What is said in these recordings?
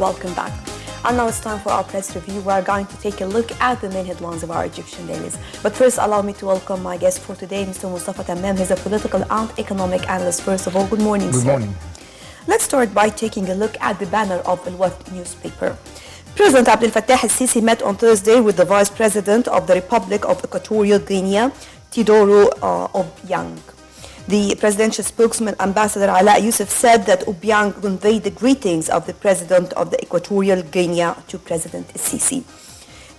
welcome back. And now it's time for our press review. We are going to take a look at the main headlines of our Egyptian dailies. But first, allow me to welcome my guest for today, Mr. Mostafa. He's a political and economic analyst. First of all, good morning, sir. Good morning. Let's start by taking a look at the banner of Al-Wafd newspaper. President Abdel Fattah al-Sisi met on Thursday with the Vice President of the Republic of Equatorial Guinea, Teodoro Obiang. The presidential spokesman, Ambassador Ala Youssef, said that Obiang conveyed the greetings of the President of the Equatorial Guinea to President al-Sisi.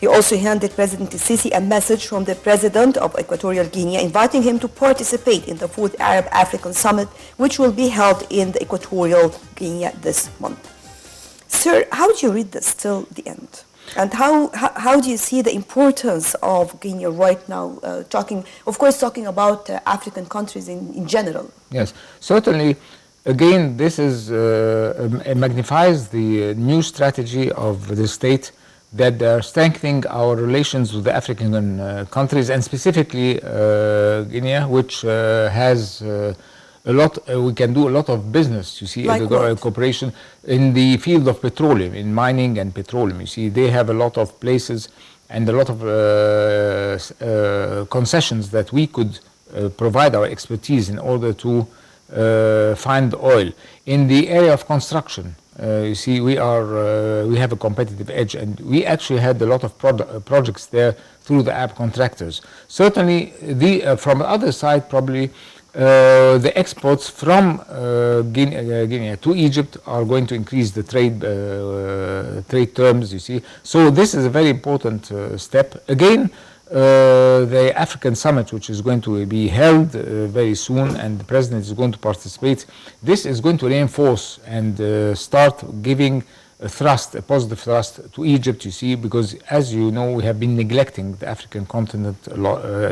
He also handed President al-Sisi a message from the President of Equatorial Guinea inviting him to participate in the 4th Arab-African Summit, which will be held in the Equatorial Guinea this month. Sir, how do you read this till the end? And how do you see the importance of Guinea right now, talking about African countries in general? Yes, certainly. Again, this is magnifies the new strategy of the state that they are strengthening our relations with the African countries, and specifically Guinea, which has a lot. We can do a lot of business. You see, like cooperation in the field of petroleum, in mining and petroleum. You see, they have a lot of places and a lot of concessions that we could provide our expertise in order to find oil. In the area of construction, you see, we have a competitive edge, and we actually had a lot of projects there through the Arab contractors. Certainly, from the other side, probably. The exports from Guinea to Egypt are going to increase the trade terms, you see. So this is a very important step. Again, the African Summit, which is going to be held very soon, and the President is going to participate, this is going to reinforce and start giving a positive thrust to Egypt, you see, because as you know, we have been neglecting the African continent a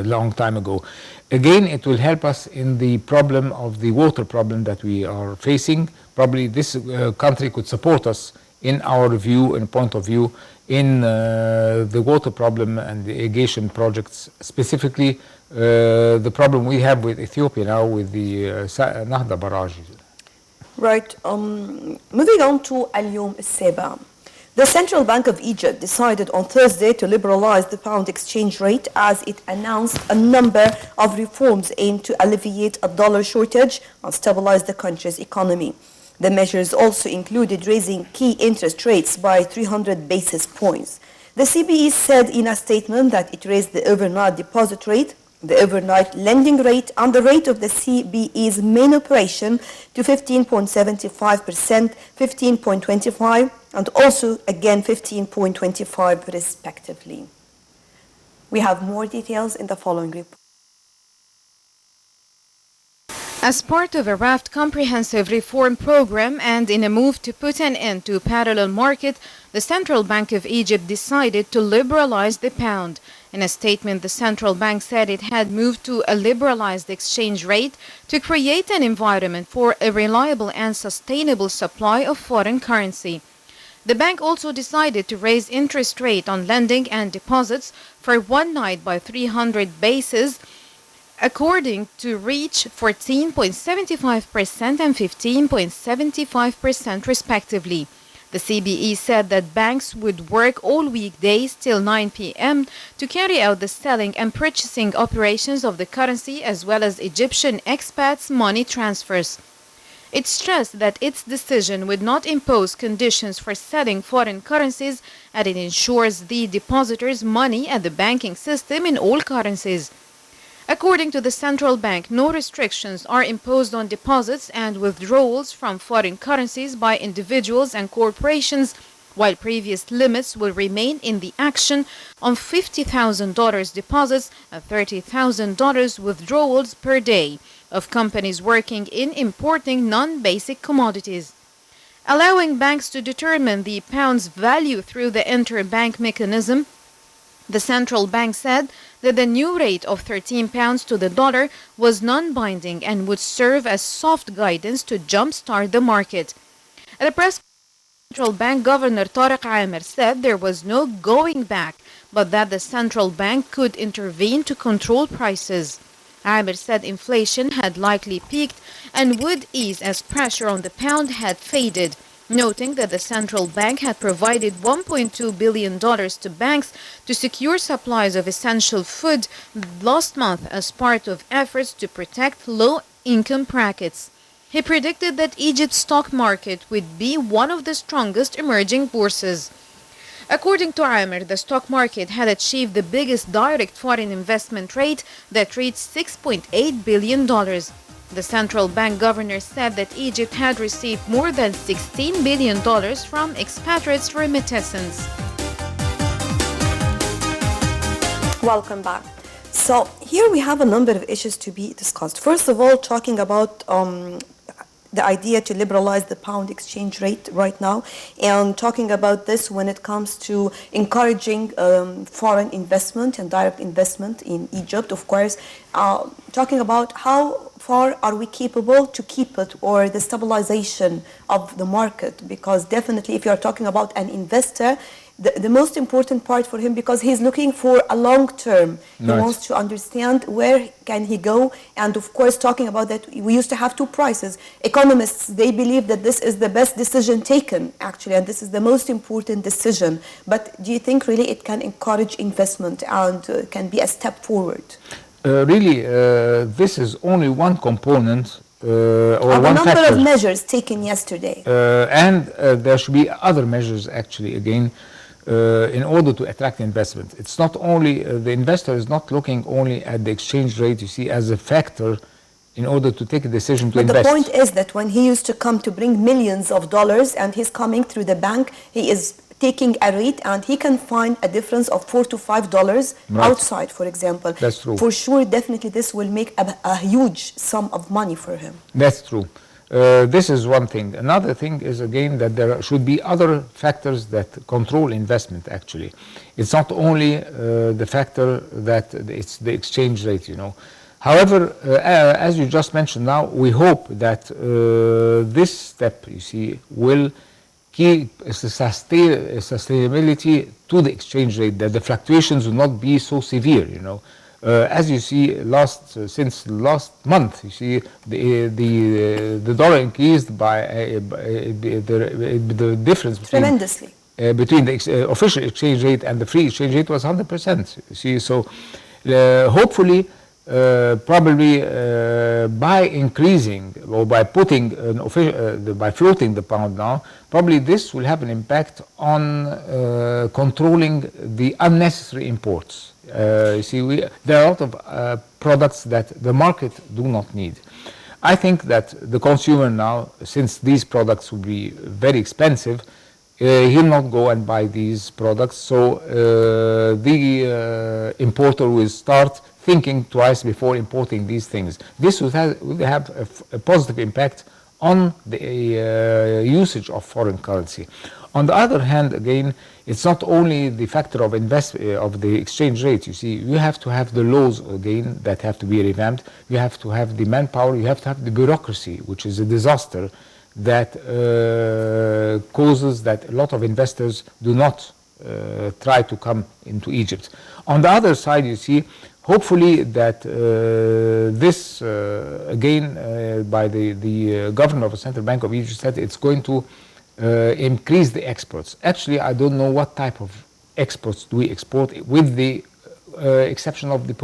long time ago. Again, it will help us in the problem of the water problem that we are facing. Probably this country could support us in our view, in point of view, in the water problem and the irrigation projects, specifically the problem we have with Ethiopia now with the Nahda barrage. Right. Moving on to Al-Yom al-Saba. The Central Bank of Egypt decided on Thursday to liberalize the pound exchange rate as it announced a number of reforms aimed to alleviate a dollar shortage and stabilize the country's economy. The measures also included raising key interest rates by 300 basis points. The CBE said in a statement that it raised the overnight deposit rate, the overnight lending rate, and the rate of the CBE's main operation to 15.75%, 15.25%, and also again 15.25% respectively. We have more details in the following report. As part of a raft comprehensive reform program and in a move to put an end to parallel market, the Central Bank of Egypt decided to liberalize the pound. In a statement, the central bank said it had moved to a liberalized exchange rate to create an environment for a reliable and sustainable supply of foreign currency. The bank also decided to raise interest rate on lending and deposits for one night by 300 basis according to reach 14.75% and 15.75% respectively. The CBE said that banks would work all weekdays till 9 p.m. to carry out the selling and purchasing operations of the currency as well as Egyptian expats' money transfers. It stressed that its decision would not impose conditions for selling foreign currencies, and it ensures the depositors' money at the banking system in all currencies. According to the central bank, no restrictions are imposed on deposits and withdrawals from foreign currencies by individuals and corporations, while previous limits will remain in the action on $50,000 deposits and $30,000 withdrawals per day of companies working in importing non-basic commodities. Allowing banks to determine the pound's value through the interbank mechanism, the central bank said that the new rate of 13 pounds to the dollar was non-binding and would serve as soft guidance to jumpstart the market. At a press conference, Central Bank Governor Tariq Amer said there was no going back, but that the central bank could intervene to control prices. Amer said inflation had likely peaked and would ease as pressure on the pound had faded. noting that the central bank had provided $1.2 billion to banks to secure supplies of essential food last month as part of efforts to protect low-income brackets. He predicted that Egypt's stock market would be one of the strongest emerging bourses. According to Amer, the stock market had achieved the biggest direct foreign investment rate that reached $6.8 billion. The central bank governor said that Egypt had received more than $16 billion from expatriates' remittances. Welcome back. So here we have a number of issues to be discussed. First of all, talking about the idea to liberalize the pound exchange rate right now, and talking about this when it comes to encouraging foreign investment and direct investment in Egypt, of course, talking about how far are we capable to keep it, or the stabilization of the market, because definitely if you're talking about an investor, the most important part for him, because he's looking for a long term. He wants to understand where can he go. And of course, talking about that, we used to have two prices. Economists, they believe that this is the best decision taken, actually, and this is the most important decision. But do you think really it can encourage investment and can be a step forward? Really, this is only one component or one one number factor. of measures taken yesterday. And there should be other measures, actually, again, in order to attract investment. It's not only, the investor is not looking only at the exchange rate, you see, as a factor in order to take a decision to invest. But the point is that when he used to come to bring millions of dollars and he's coming through the bank, he is taking a rate and he can find a difference of $4 to $5 outside, for example. That's true. For sure, definitely this will make a huge sum of money for him. That's true. This is one thing. Another thing is, again, that there should be other factors that control investment, actually. It's not only the factor that it's the exchange rate, you know. However, as you just mentioned now, we hope that this step, you see, will keep sustainability to the exchange rate, that the fluctuations will not be so severe, you know. As you see, since last month, you see the dollar increased by the difference between tremendously between the official exchange rate and the free exchange rate was 100%. You see, so hopefully, probably by increasing or by putting an by floating the pound now, probably this will have an impact on controlling the unnecessary imports. You see, there are a lot of products that the market do not need. I think that the consumer now, since these products will be very expensive, he'll not go and buy these products. So the importer will start thinking twice before importing these things. This will have a positive impact on the usage of foreign currency. On the other hand, again, it's not only the factor of the exchange rate. You see, you have to have the laws again that have to be revamped. You have to have the manpower. You have to have the bureaucracy, which is a disaster that causes that a lot of investors do not try to come into Egypt. On the other side, you see, hopefully that this, again, by the governor of the Central Bank of Egypt said it's going to increase the exports. Actually, I don't know what type of exports do we export, with the exception of the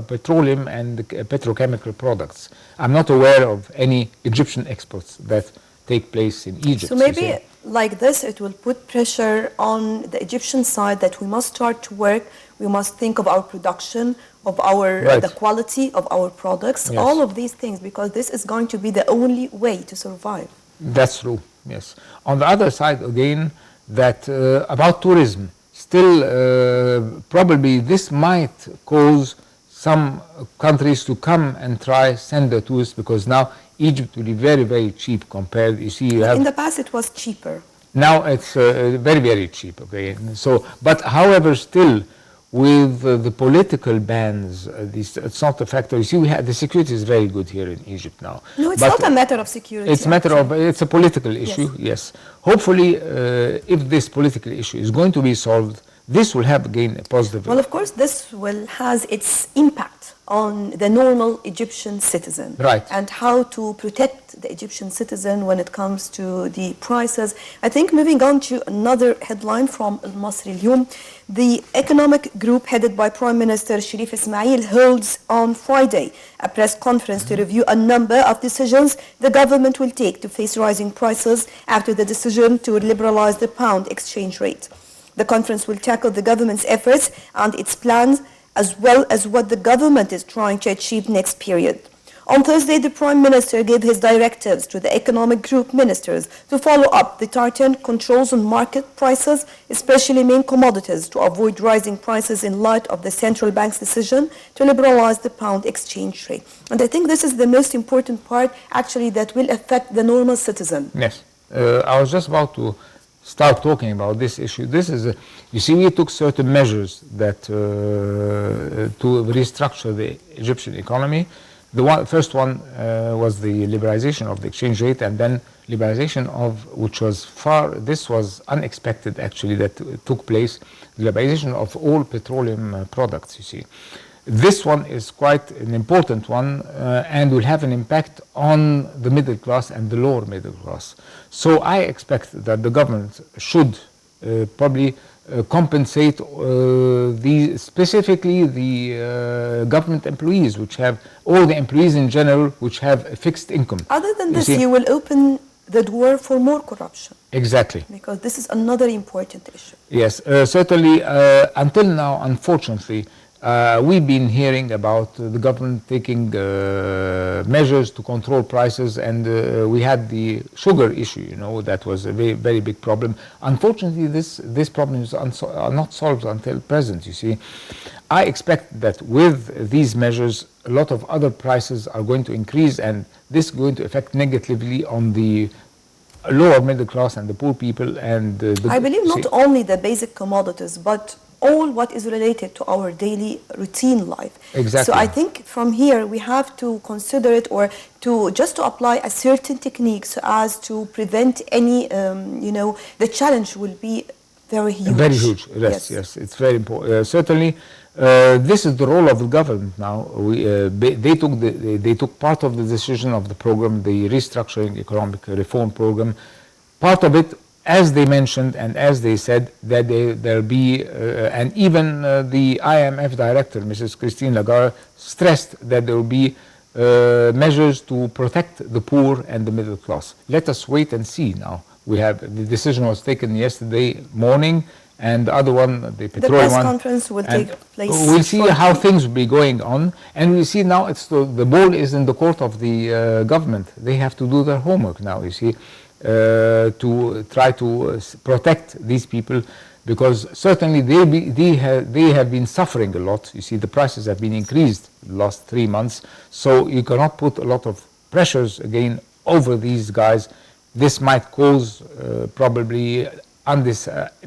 petroleum and the petrochemical products. I'm not aware of any Egyptian exports that take place in Egypt. So maybe like this, it will put pressure on the Egyptian side that we must start to work. We must think of our production, of our the quality of our products, all of these things, because this is going to be the only way to survive. That's true. Yes. On the other side, again, that about tourism, still probably this might cause some countries to come and send their tourists, because now Egypt will be very, very cheap compared. You see, in the past it was cheaper. Now it's very, very cheap. Okay. So, but however, still, with the political bans, it's not a factor. You see, the security is very good here in Egypt now. No, it's not a matter of security. It's a matter of, it's a political issue, yes. Hopefully, if this political issue is going to be solved, this will have, again, a positive... Well, of course, this will has its impact on the normal Egyptian citizen. Right. And how to protect the Egyptian citizen when it comes to the prices. I think moving on to another headline from Al-Masri Al-Yawm, the economic group headed by Prime Minister Sharif Ismail holds on Friday a press conference to review a number of decisions the government will take to face rising prices after the decision to liberalize the pound exchange rate. The conference will tackle the government's efforts and its plans, as well as what the government is trying to achieve next period. On Thursday, the Prime Minister gave his directives to the economic group ministers to follow up the tightened controls on market prices, especially main commodities, to avoid rising prices in light of the central bank's decision to liberalize the pound exchange rate. And I think this is the most important part, actually, that will affect the normal citizen. Yes. I was just about to start talking about this issue. This is, you see, we took certain measures that to restructure the Egyptian economy. The first one was the liberalization of the exchange rate, and then liberalization of, which was this was unexpected actually, that took place, the liberalization of all petroleum products, you see. This one is quite an important one and will have an impact on the middle class and the lower middle class. So I expect that the government should probably compensate specifically the government employees, which have, all the employees in general, which have a fixed income. Other than this, you will open the door for more corruption. Exactly. Because this is another important issue. Yes, certainly. Until now, unfortunately, we've been hearing about the government taking measures to control prices, and we had the sugar issue, you know, that was a very, very big problem. Unfortunately, this problem is not solved until present, you see. I expect that with these measures, a lot of other prices are going to increase, and this is going to affect negatively on the lower middle class and the poor people. And I believe not only the basic commodities, but all what is related to our daily routine life. Exactly. So I think from here we have to consider it, or to just to apply a certain technique so as to prevent any, you know, the challenge will be very huge. Very huge, yes, yes, it's very important. Certainly, this is the role of the government now. They took part of the decision of the program, the restructuring economic reform program. Part of it, as they mentioned and as they said, that there'll be, and even the IMF director, Mrs. Christine Lagarde, stressed that there will be measures to protect the poor and the middle class. Let us wait and see now. The decision was taken yesterday morning, and the other one, the petroleum one. The press conference will take place. We'll see how things will be going on, and we see now the ball is in the court of the government. They have to do their homework now, you see, to try to protect these people, because certainly they have been suffering a lot. You see, the prices have been increased the last 3 months, so you cannot put a lot of pressures again over these guys. This might cause probably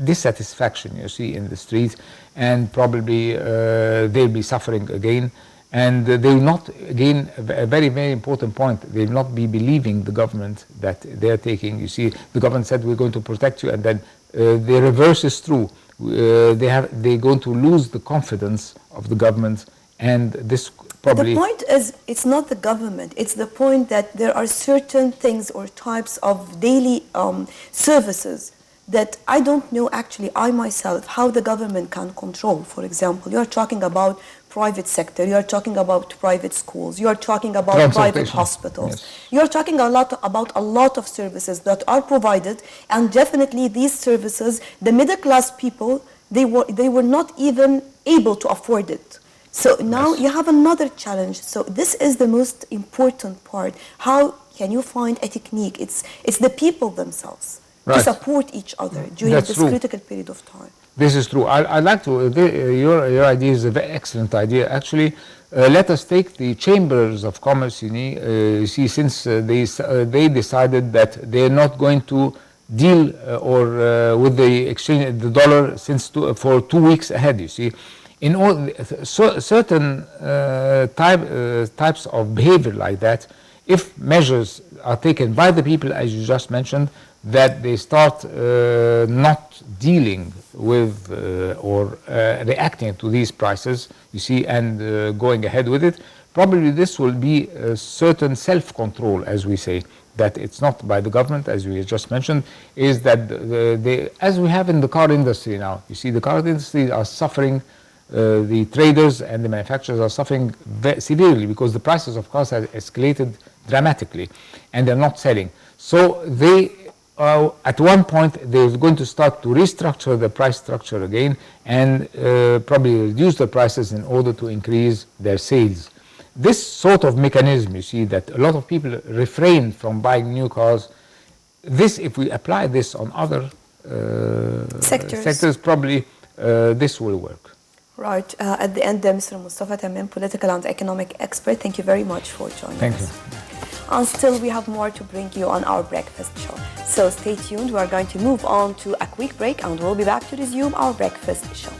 dissatisfaction, you see, in the streets, and probably they'll be suffering again, and they will not, again, a very, very important point, they will not be believing the government that they're taking. You see, the government said, we're going to protect you, and then the reverse is true. They're going to lose the confidence of the government, and this probably... The point is, it's not the government, it's the point that there are certain things or types of daily services that I don't know, actually, I myself, how the government can control. For example, you're talking about private sector, you're talking about private schools, you're talking about private hospitals. Yes. You're talking about a lot of services that are provided, and definitely these services, the middle class people, they were not even able to afford it. So now you have another challenge. So this is the most important part. How can you find a technique? It's the people themselves. To support each other during this critical period of time. This is true. I'd like to, your idea is a very excellent idea. Actually, let us take the chambers of commerce, you see, since they decided that they're not going to deal with the exchange, the dollar, for 2 weeks ahead, you see. In all, certain types of behavior like that, if measures are taken by the people, as you just mentioned, that they start not dealing with or reacting to these prices, you see, and going ahead with it. Probably this will be a certain self-control, as we say, that it's not by the government, as we just mentioned, is that as we have in the car industry now, you see the car industry are suffering, the traders and the manufacturers are suffering severely because the prices of cars have escalated dramatically and they're not selling. So they, at one point, they're going to start to restructure the price structure again and probably reduce the prices in order to increase their sales. This sort of mechanism, you see, that a lot of people refrain from buying new cars, this, if we apply this on other sectors, probably this will work. Right. At the end, Mr. Mostafa Tamim, political and economic expert, thank you very much for joining us. Thank you. And still, we have more to bring you on our breakfast show. So stay tuned. We are going to move on to a quick break and we'll be back to resume our breakfast show.